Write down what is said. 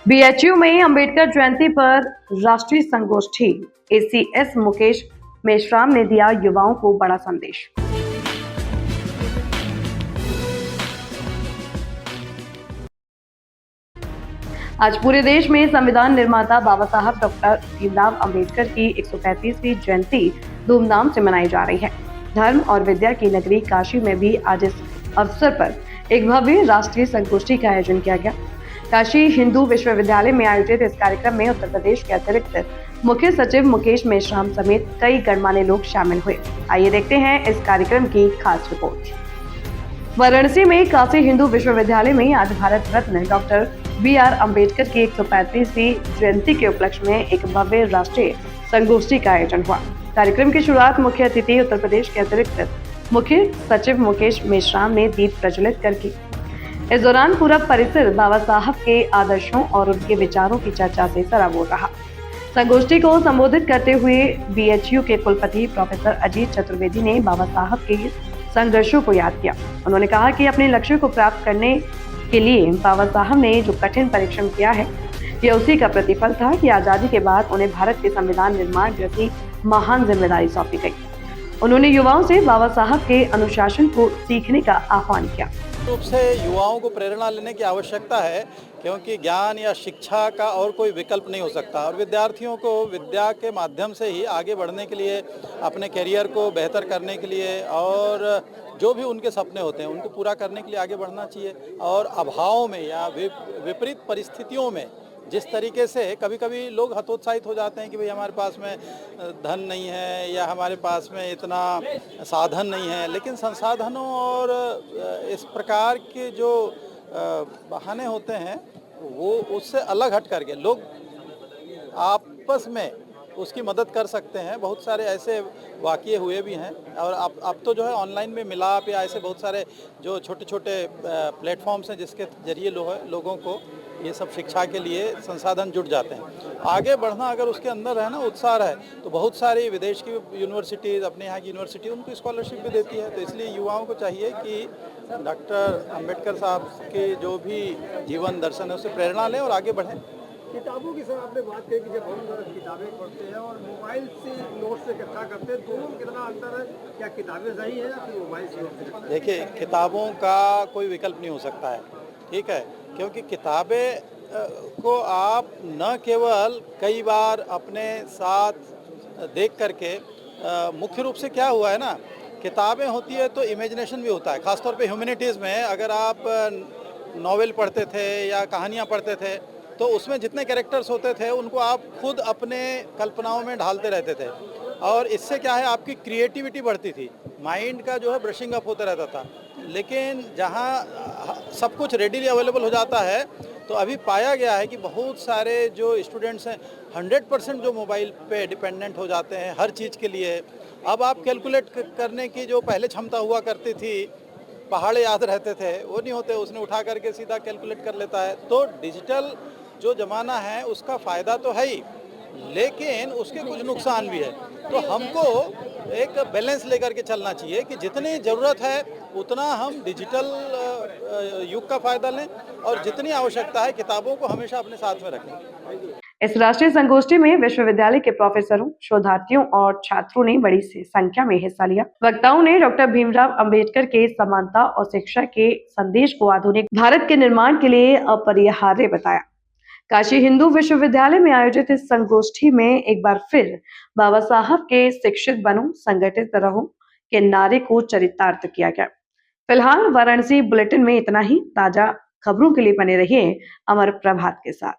BHU में अंबेडकर जयंती पर राष्ट्रीय संगोष्ठी। एसीएस मुकेश मेश्राम ने दिया युवाओं को बड़ा संदेश। आज पूरे देश में संविधान निर्माता बाबा साहब डॉक्टर भीमराव अंबेडकर की 135वीं जयंती धूमधाम से मनाई जा रही है। धर्म और विद्या की नगरी काशी में भी आज इस अवसर पर एक भव्य राष्ट्रीय संगोष्ठी का आयोजन किया गया। काशी हिंदू विश्वविद्यालय में आयोजित इस कार्यक्रम में उत्तर प्रदेश के अतिरिक्त मुख्य सचिव मुकेश मेश्राम समेत कई गणमान्य लोग शामिल हुए। आइए देखते हैं इस कार्यक्रम की खास रिपोर्ट। वाराणसी में काशी हिंदू विश्वविद्यालय में आज भारत रत्न डॉक्टर बी.आर. अम्बेडकर की 135वीं जयंती के उपलक्ष्य में एक भव्य राष्ट्रीय संगोष्ठी का आयोजन हुआ। कार्यक्रम की शुरुआत मुख्य अतिथि उत्तर प्रदेश के अतिरिक्त मुख्य सचिव मुकेश मेश्राम ने दीप प्रज्वलित कर की। इस दौरान पूरा परिसर बाबा साहब के आदर्शों और उनके विचारों की चर्चा से सराबोर रहा। संगोष्ठी को संबोधित करते हुए बीएचयू के कुलपति प्रोफेसर अजीत चतुर्वेदी ने बाबा साहब के संघर्षों को याद किया। उन्होंने कहा कि अपने लक्ष्य को प्राप्त करने के लिए बाबा साहब ने जो कठिन परिश्रम किया है, यह उसी का प्रतिफल था कि आजादी के बाद उन्हें भारत के संविधान निर्माण जैसी महान जिम्मेदारी सौंपी गई। उन्होंने युवाओं से बाबा साहब के अनुशासन को सीखने का आह्वान किया। रूप से युवाओं को प्रेरणा लेने की आवश्यकता है, क्योंकि ज्ञान या शिक्षा का और कोई विकल्प नहीं हो सकता और विद्यार्थियों को विद्या के माध्यम से ही आगे बढ़ने के लिए, अपने करियर को बेहतर करने के लिए और जो भी उनके सपने होते हैं उनको पूरा करने के लिए आगे बढ़ना चाहिए। और अभाव में या विपरीत परिस्थितियों में जिस तरीके से कभी कभी लोग हतोत्साहित हो जाते हैं कि भाई हमारे पास में धन नहीं है या हमारे पास में इतना साधन नहीं है, लेकिन संसाधनों और इस प्रकार के जो बहाने होते हैं वो उससे अलग हट करके लोग आपस में उसकी मदद कर सकते हैं। बहुत सारे ऐसे वाक़ये हुए भी हैं और अब तो जो है ऑनलाइन में मिलाप या ऐसे बहुत सारे जो छोटे छोटे प्लेटफॉर्म्स हैं जिसके जरिए लोगों को ये सब शिक्षा के लिए संसाधन जुट जाते हैं। आगे बढ़ना अगर उसके अंदर है ना उत्साह है तो बहुत सारी विदेश की यूनिवर्सिटीज़, अपने यहाँ की यूनिवर्सिटी उनको स्कॉलरशिप भी देती है। तो इसलिए युवाओं को चाहिए कि डॉक्टर अम्बेडकर साहब के जो भी जीवन दर्शन है उससे प्रेरणा लें और आगे बढ़ें। किताबों की सर आपने बात की कि जब हम किताबें पढ़ते हैं और मोबाइल से नोट से इकट्ठा करते हैं, दोनों में कितना अंतर है? क्या किताबें सही है या फिर मोबाइल से नोट से? देखिए, किताबों का कोई विकल्प नहीं हो सकता है, ठीक है, क्योंकि किताबें को आप न केवल कई बार अपने साथ देख करके मुख्य रूप से क्या हुआ है ना, किताबें होती है तो इमेजिनेशन भी होता है। ख़ासतौर पे ह्यूमैनिटीज़ में अगर आप नॉवेल पढ़ते थे या कहानियाँ पढ़ते थे तो उसमें जितने कैरेक्टर्स होते थे उनको आप खुद अपने कल्पनाओं में ढालते रहते थे और इससे क्या है आपकी क्रिएटिविटी बढ़ती थी, माइंड का जो है ब्रशिंग अप होता रहता था। लेकिन जहाँ सब कुछ रेडीली अवेलेबल हो जाता है तो अभी पाया गया है कि बहुत सारे जो स्टूडेंट्स हैं 100% जो मोबाइल पे डिपेंडेंट हो जाते हैं हर चीज़ के लिए। अब आप कैलकुलेट करने की जो पहले क्षमता हुआ करती थी, पहाड़े याद रहते थे, वो नहीं होते, उसने उठा करके सीधा कैलकुलेट कर लेता है। तो डिजिटल जो ज़माना है उसका फ़ायदा तो है ही, लेकिन उसके कुछ नुकसान भी है। तो हमको एक बैलेंस लेकर के चलना चाहिए कि जितनी ज़रूरत है उतना हम डिजिटल युग का फ़ायदा लें और जितनी आवश्यकता है किताबों को हमेशा अपने साथ में रखें। इस राष्ट्रीय संगोष्ठी में विश्वविद्यालय के प्रोफेसरों, शोधार्थियों और छात्रों ने बड़ी संख्या में हिस्सा लिया। वक्ताओं ने डॉक्टर भीमराव अंबेडकर के समानता और शिक्षा के संदेश को आधुनिक भारत के निर्माण के लिए अपरिहार्य बताया। काशी हिंदू विश्वविद्यालय में आयोजित इस संगोष्ठी में एक बार फिर बाबा साहब के शिक्षित बनो, संगठित रहो के नारे को चरितार्थ किया गया। फिलहाल वाराणसी बुलेटिन में इतना ही। ताजा खबरों के लिए बने रहिए अमर प्रभात के साथ।